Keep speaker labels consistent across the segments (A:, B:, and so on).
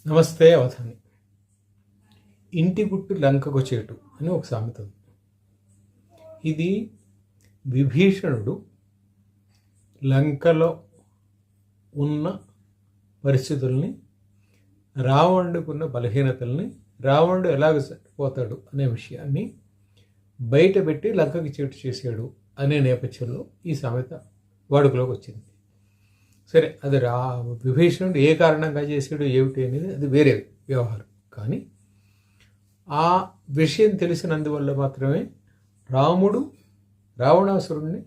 A: నమస్తే అవధాని. ఇంటి గుట్టు లంకకు చేటు అని ఒక సామెత ఉంది. ఇది విభీషణుడు లంకలో ఉన్న పరిస్థితుల్ని, రావణుడికున్న బలహీనతల్ని, రావణుడు ఎలాగ పోతాడు అనే విషయాన్ని బయటపెట్టి లంకకి చేటు చేశాడు అనే నేపథ్యంలో ఈ సామెత వాడుకలోకి వచ్చింది. సరే, అది విభీషణుడు ఏ కారణంగా చేసాడు ఏమిటి అనేది అది వేరే వ్యవహారం. కానీ ఆ విషయం తెలిసినందువల్ల మాత్రమే రాముడు రావణాసురుణ్ణి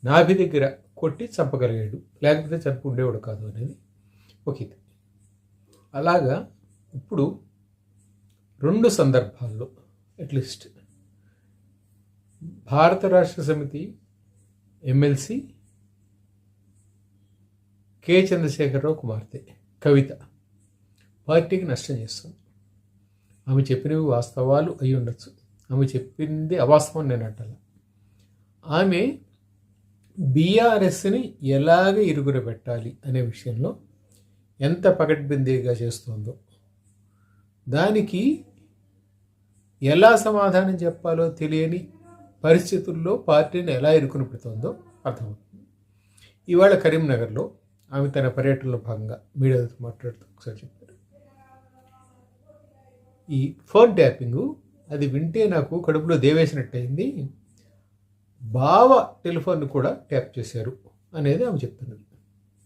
A: నాభి దగ్గర కొట్టి చంపగలిగాడు, లేకపోతే చంపి ఉండేవాడు కాదు అనేది ఒక ఇది. అలాగా ఇప్పుడు రెండు సందర్భాల్లో అట్లీస్ట్ భారత రాష్ట్ర సమితి ఎమ్మెల్సీ కె చంద్రశేఖరరావు కుమార్తె కవిత పార్టీకి నష్టం చేస్తుంది. ఆమె చెప్పినవి వాస్తవాలు అయి ఉండొచ్చు, ఆమె చెప్పింది అవాస్తవం నేను అంటాను. ఆమె బీఆర్ఎస్ని ఎలాగ ఇరుగుర పెట్టాలి అనే విషయంలో ఎంత పకడ్బందీగా చేస్తుందో, దానికి ఎలా సమాధానం చెప్పాలో తెలియని పరిస్థితుల్లో పార్టీని ఎలా ఇరుకుని పెడుతుందో అర్థమవుతుంది. ఇవాళ కరీంనగర్లో ఆమె తన పర్యటనలో భాగంగా మీడియాతో మాట్లాడుతూ ఒకసారి చెప్పారు, ఈ ఫోన్ ట్యాపింగు అది వింటే నాకు కడుపులో దేవేసినట్టయింది, బావ టెలిఫోన్ కూడా ట్యాప్ చేశారు అనేది ఆమె చెప్తున్నది.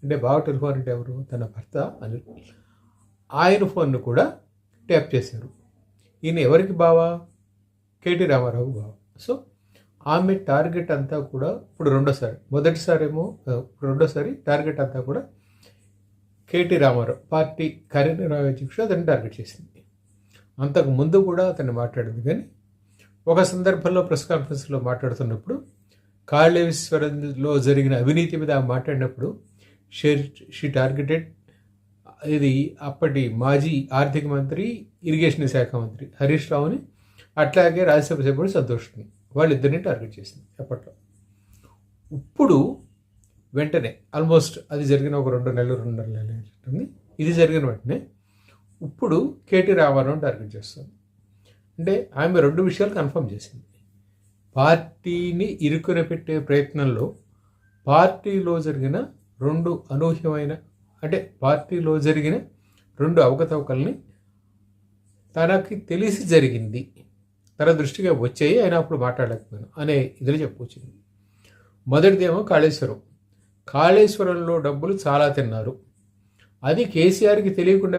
A: అంటే బావ టెలిఫోన్ అంటే ఎవరు? తన భర్త అనిల్. ఆయన ఫోన్ను కూడా ట్యాప్ చేశారు. ఈయన ఎవరికి బావ? కేటీ రామారావు బావ. సో ఆమె టార్గెట్ అంతా కూడా ఇప్పుడు రెండోసారి టార్గెట్ అంతా కూడా కేటీ రామారావు పార్టీ కార్యనిర్వాహక అధ్యక్షుడు అతన్ని టార్గెట్ చేసింది. అంతకు ముందు కూడా అతన్ని మాట్లాడింది. కానీ ఒక సందర్భంలో ప్రెస్ కాన్ఫరెన్స్లో మాట్లాడుతున్నప్పుడు కాళేశ్వరంలో జరిగిన అవినీతి మీద మాట్లాడినప్పుడు షీ టార్గెటెడ్ ఇది అప్పటి మాజీ ఆర్థిక మంత్రి, ఇరిగేషన్ శాఖ మంత్రి హరీష్ రావుని, అట్లాగే రాజ్యసభ సభ్యుడు సంతోష్ని, వాళ్ళిద్దరిని టార్గెట్ చేసింది అప్పట్లో. ఇప్పుడు వెంటనే ఆల్మోస్ట్ అది జరిగిన ఒక 2 నెలలు ఉంటుంది. ఇది జరిగిన వెంటనే ఇప్పుడు కేటీ రామారావుని టార్గెట్ చేస్తుంది. అంటే ఆమె 2 విషయాలు కన్ఫర్మ్ చేసింది. పార్టీని ఇరుకున పెట్టే ప్రయత్నంలో పార్టీలో జరిగిన 2 అనూహ్యమైన, అంటే పార్టీలో జరిగిన 2 అవకతవకల్ని తనకి తెలిసి జరిగింది, తన దృష్టిగా వచ్చాయి, అయినా అప్పుడు మాట్లాడలేకపోయాను అనే ఇదిలో చెప్పొచ్చింది. మొదటిదేమో కాళేశ్వరంలో డబ్బులు చాలా తిన్నారు, అది కేసీఆర్కి తెలియకుండా